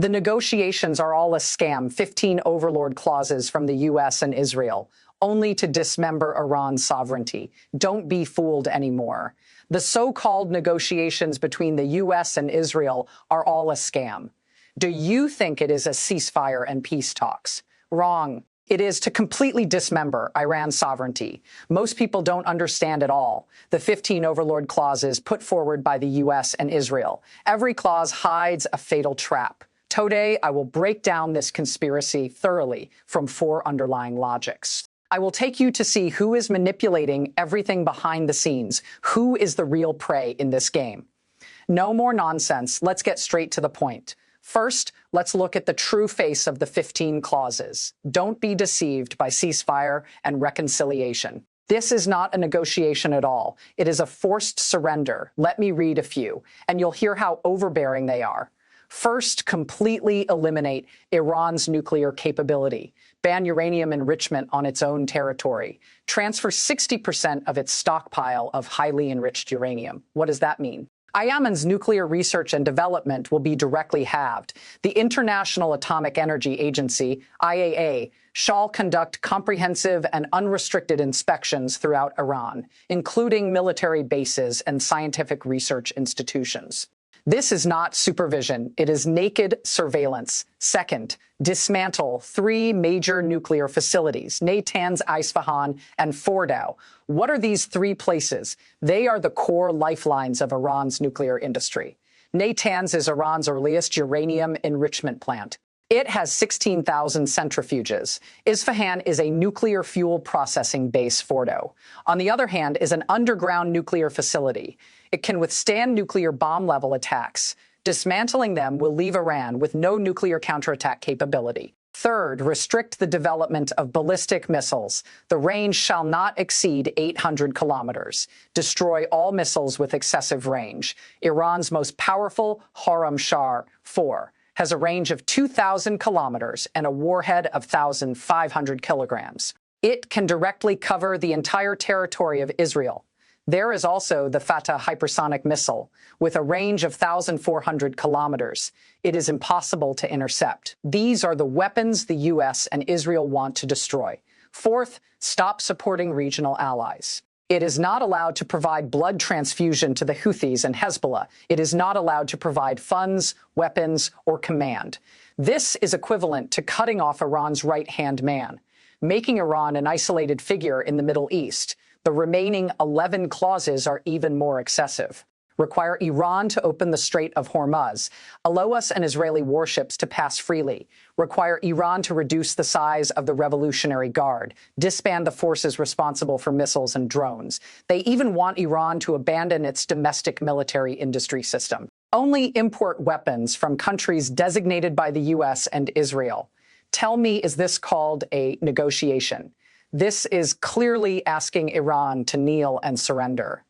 The negotiations are all a scam, 15 overlord clauses from the US and Israel, only to dismember Iran's sovereignty. Don't be fooled anymore. The so-called negotiations between the US and Israel are all a scam. Do you think it is a ceasefire and peace talks? Wrong. It is to completely dismember Iran's sovereignty. Most people don't understand at all the 15 overlord clauses put forward by the US and Israel. Every clause hides a fatal trap. Today, I will break down this conspiracy thoroughly from 4 underlying logics. I will take you to see who is manipulating everything behind the scenes, who is the real prey in this game. No more nonsense. Let's get straight to the point. First, let's look at the true face of the 15 clauses. Don't be deceived by ceasefire and reconciliation. This is not a negotiation at all. It is a forced surrender. Let me read a few, and you'll hear how overbearing they are. First, completely eliminate Iran's nuclear capability. Ban uranium enrichment on its own territory. Transfer 60% of its stockpile of highly enriched uranium. What does that mean? Yemen's nuclear research and development will be directly halved. The International Atomic Energy Agency, IAEA, shall conduct comprehensive and unrestricted inspections throughout Iran, including military bases and scientific research institutions. This is not supervision. It is naked surveillance. Second, dismantle 3 major nuclear facilities, Natanz, Isfahan, and Fordow. What are these 3 places? They are the core lifelines of Iran's nuclear industry. Natanz is Iran's earliest uranium enrichment plant. It has 16,000 centrifuges. Isfahan is a nuclear fuel processing base. Fordow, on the other hand, is an underground nuclear facility. It can withstand nuclear bomb-level attacks. Dismantling them will leave Iran with no nuclear counterattack capability. Third, restrict the development of ballistic missiles. The range shall not exceed 800 kilometers. Destroy all missiles with excessive range. Iran's most powerful, Khorramshahr 4, has a range of 2,000 kilometers and a warhead of 1,500 kilograms. It can directly cover the entire territory of Israel. There is also the Fatah hypersonic missile, with a range of 1,400 kilometers. It is impossible to intercept. These are the weapons the US and Israel want to destroy. Fourth, stop supporting regional allies. It is not allowed to provide blood transfusion to the Houthis and Hezbollah. It is not allowed to provide funds, weapons, or command. This is equivalent to cutting off Iran's right-hand man, making Iran an isolated figure in the Middle East. The remaining 11 clauses are even more excessive. Require Iran to open the Strait of Hormuz. Allow US and Israeli warships to pass freely. Require Iran to reduce the size of the Revolutionary Guard. Disband the forces responsible for missiles and drones. They even want Iran to abandon its domestic military industry system. Only import weapons from countries designated by the US and Israel. Tell me, is this called a negotiation? This is clearly asking Iran to kneel and surrender.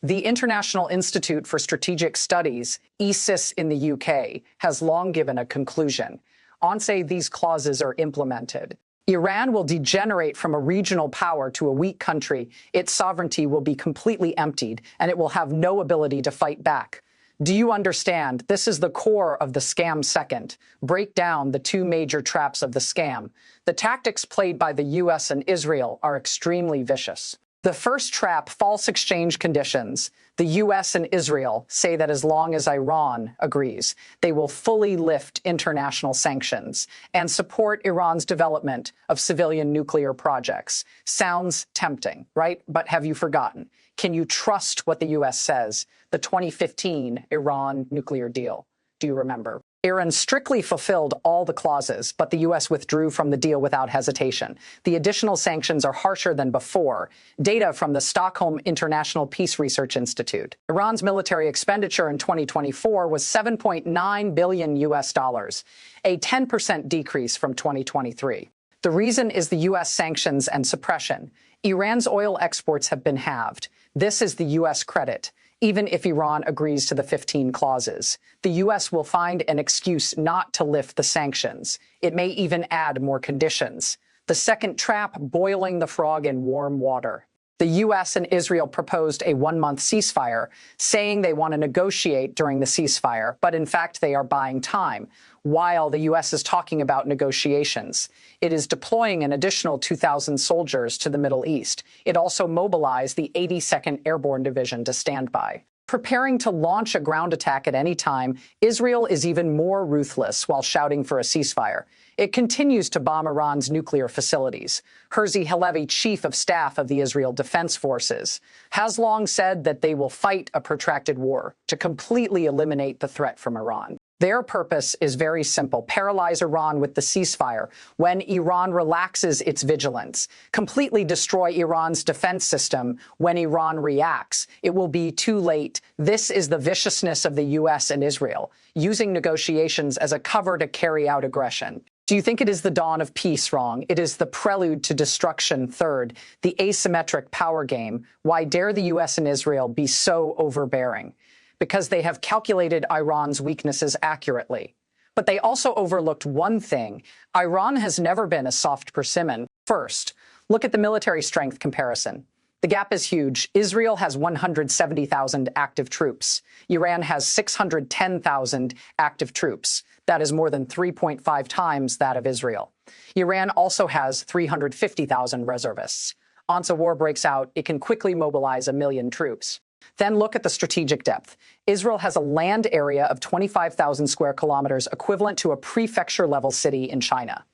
The International Institute for Strategic Studies, ISIS in the UK, has long given a conclusion. Once these clauses are implemented, Iran will degenerate from a regional power to a weak country. Its sovereignty will be completely emptied, and it will have no ability to fight back. Do you understand? This is the core of the scam. Second, break down the 2 major traps of the scam. The tactics played by the US and Israel are extremely vicious. The first trap, false exchange conditions. The US and Israel say that as long as Iran agrees, they will fully lift international sanctions and support Iran's development of civilian nuclear projects. Sounds tempting, right? But have you forgotten? Can you trust what the US says? The 2015 Iran nuclear deal. Do you remember? Iran strictly fulfilled all the clauses, but the U.S. withdrew from the deal without hesitation. The additional sanctions are harsher than before. Data from the Stockholm International Peace Research Institute. Iran's military expenditure in 2024 was $7.9 billion, a 10% decrease from 2023. The reason is the U.S. sanctions and suppression. Iran's oil exports have been halved. This is the U.S. credit. Even if Iran agrees to the 15 clauses, the U.S. will find an excuse not to lift the sanctions. It may even add more conditions. The second trap, boiling the frog in warm water. The U.S. and Israel proposed a 1-month ceasefire, saying they want to negotiate during the ceasefire, but in fact they are buying time. while the U.S. is talking about negotiations. It is deploying an additional 2,000 soldiers to the Middle East. It also mobilized the 82nd Airborne Division to stand by. Preparing to launch a ground attack at any time, Israel is even more ruthless while shouting for a ceasefire. It continues to bomb Iran's nuclear facilities. Herzi Halevi, chief of staff of the Israel Defense Forces, has long said that they will fight a protracted war to completely eliminate the threat from Iran. Their purpose is very simple: paralyze Iran with the ceasefire. When Iran relaxes its vigilance, completely destroy Iran's defense system. When Iran reacts, it will be too late. This is the viciousness of the U.S. and Israel, using negotiations as a cover to carry out aggression. Do you think it is the dawn of peace? Wrong. It is the prelude to destruction. Third, the asymmetric power game. Why dare the U.S. and Israel be so overbearing? Because they have calculated Iran's weaknesses accurately. But they also overlooked one thing: Iran has never been a soft persimmon. First, look at the military strength comparison. The gap is huge. Israel has 170,000 active troops. Iran has 610,000 active troops. That is more than 3.5 times that of Israel. Iran also has 350,000 reservists. Once a war breaks out, it can quickly mobilize 1 million troops. Then look at the strategic depth. Israel has a land area of 25,000 square kilometers, equivalent to a prefecture-level city in China.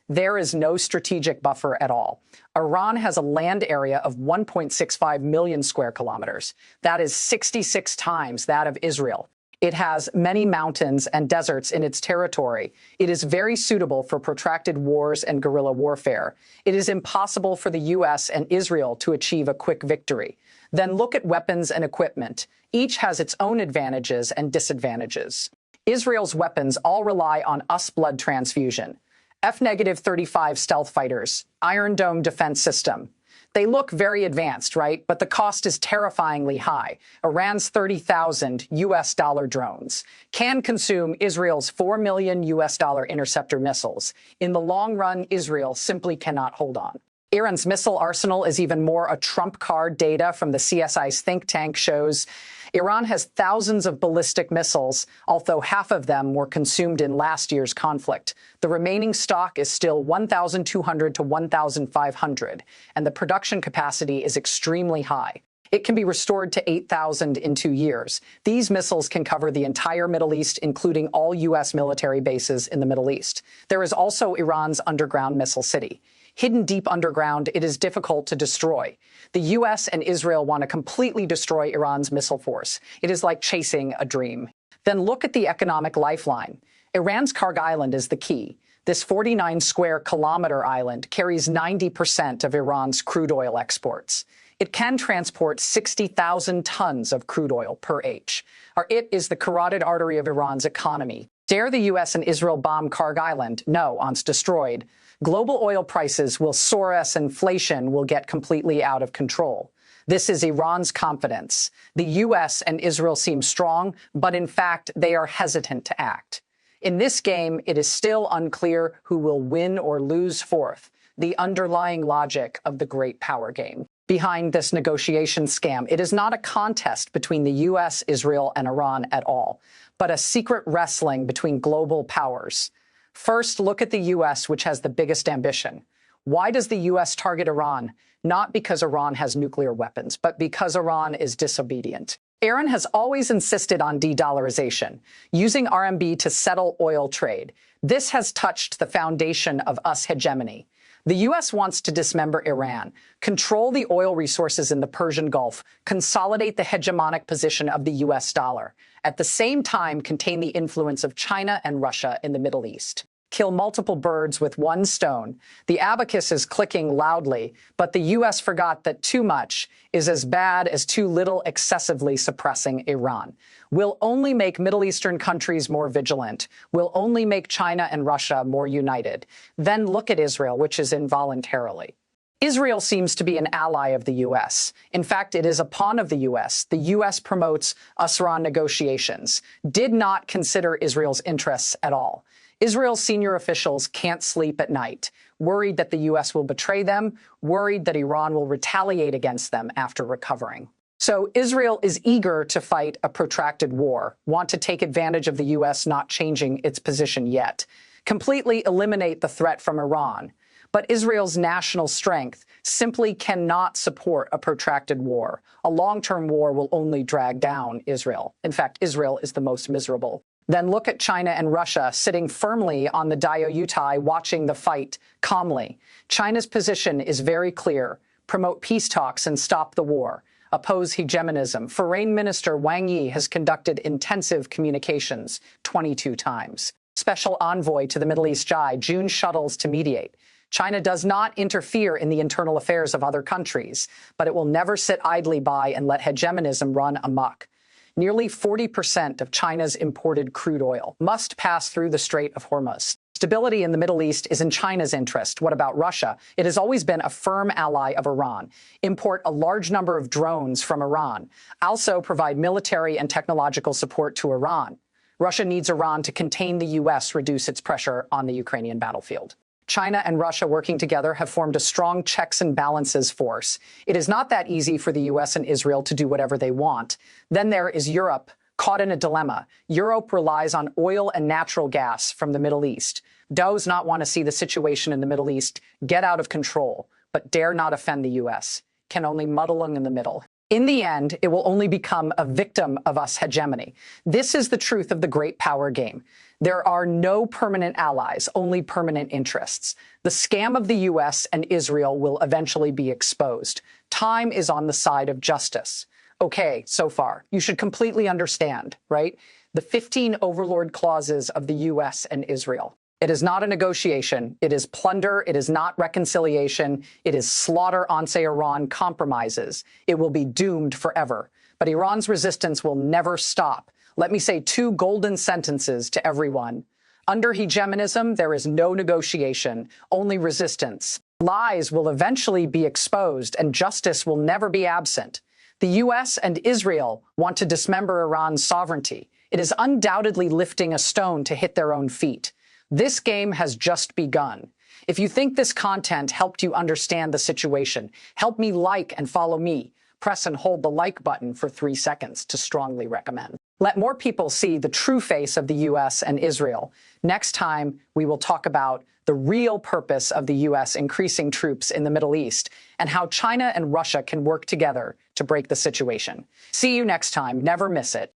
There is no strategic buffer at all. Iran has a land area of 1.65 million square kilometers. That is 66 times that of Israel. It has many mountains and deserts in its territory. It is very suitable for protracted wars and guerrilla warfare. It is impossible for the U.S. and Israel to achieve a quick victory. Then look at weapons and equipment. Each has its own advantages and disadvantages. Israel's weapons all rely on US blood transfusion. F-35 stealth fighters, Iron Dome defense system. They look very advanced, right? But the cost is terrifyingly high. Iran's 30,000 US dollar drones can consume Israel's 4 million US dollar interceptor missiles. In the long run, Israel simply cannot hold on. Iran's missile arsenal is even more a trump card. Data from the CSI's think tank shows Iran has thousands of ballistic missiles, although half of them were consumed in last year's conflict. The remaining stock is still 1,200 to 1,500, and the production capacity is extremely high. It can be restored to 8,000 in 2 years. These missiles can cover the entire Middle East, including all U.S. military bases in the Middle East. There is also Iran's underground missile city. Hidden deep underground, it is difficult to destroy. The U.S. and Israel want to completely destroy Iran's missile force. It is like chasing a dream. Then look at the economic lifeline. Iran's Karg Island is the key. This 49 square kilometer island carries 90% of Iran's crude oil exports. It can transport 60,000 tons of crude oil per H. It is the carotid artery of Iran's economy. Dare the U.S. and Israel bomb Karg Island? No, once destroyed, global oil prices will soar as inflation will get completely out of control. This is Iran's confidence. The U.S. and Israel seem strong, but in fact, they are hesitant to act. In this game, it is still unclear who will win or lose. Fourth, the underlying logic of the great power game. Behind this negotiation scam, it is not a contest between the U.S., Israel, and Iran at all, but a secret wrestling between global powers. First, look at the U.S., which has the biggest ambition. Why does the U.S. target Iran? Not because Iran has nuclear weapons, but because Iran is disobedient. Iran has always insisted on de-dollarization, using RMB to settle oil trade. This has touched the foundation of US hegemony. The U.S. wants to dismember Iran, control the oil resources in the Persian Gulf, consolidate the hegemonic position of the U.S. dollar, at the same time contain the influence of China and Russia in the Middle East. Kill multiple birds with one stone. The abacus is clicking loudly, but the U.S. forgot that too much is as bad as too little excessively suppressing Iran. Will only make Middle Eastern countries more vigilant, will only make China and Russia more united. Then look at Israel, which is involuntarily. Israel seems to be an ally of the U.S. In fact, it is a pawn of the U.S. The U.S. promotes US-Iran negotiations, did not consider Israel's interests at all. Israel's senior officials can't sleep at night, worried that the U.S. will betray them, worried that Iran will retaliate against them after recovering. So Israel is eager to fight a protracted war, want to take advantage of the U.S. not changing its position yet, completely eliminate the threat from Iran. But Israel's national strength simply cannot support a protracted war. A long-term war will only drag down Israel. In fact, Israel is the most miserable. Then look at China and Russia sitting firmly on the Diaoyutai, watching the fight calmly. China's position is very clear: promote peace talks and stop the war. Oppose hegemonism. Foreign Minister Wang Yi has conducted intensive communications 22 times. Special envoy to the Middle East Jai, June shuttles to mediate. China does not interfere in the internal affairs of other countries, but it will never sit idly by and let hegemonism run amok. Nearly 40% of China's imported crude oil must pass through the Strait of Hormuz. Stability in the Middle East is in China's interest. What about Russia? It has always been a firm ally of Iran. Import a large number of drones from Iran. Also provide military and technological support to Iran. Russia needs Iran to contain the U.S., reduce its pressure on the Ukrainian battlefield. China and Russia working together have formed a strong checks and balances force. It is not that easy for the U.S. and Israel to do whatever they want. Then there is Europe, caught in a dilemma. Europe relies on oil and natural gas from the Middle East. Does not want to see the situation in the Middle East get out of control, but dare not offend the U.S., can only muddle in the middle. In the end, it will only become a victim of US hegemony. This is the truth of the great power game. There are no permanent allies, only permanent interests. The scam of the U.S. and Israel will eventually be exposed. Time is on the side of justice. Okay, so far, you should completely understand, right? The 15 overlord clauses of the U.S. and Israel. It is not a negotiation. It is plunder. It is not reconciliation. It is slaughter on, say, Iran compromises. It will be doomed forever. But Iran's resistance will never stop. Let me say two golden sentences to everyone. Under hegemonism, there is no negotiation, only resistance. Lies will eventually be exposed, and justice will never be absent. The U.S. and Israel want to dismember Iran's sovereignty. It is undoubtedly lifting a stone to hit their own feet. This game has just begun. If you think this content helped you understand the situation, help me like and follow me. Press and hold the like button for 3 seconds to strongly recommend. Let more people see the true face of the U.S. and Israel. Next time, we will talk about the real purpose of the U.S. increasing troops in the Middle East and how China and Russia can work together to break the situation. See you next time. Never miss it.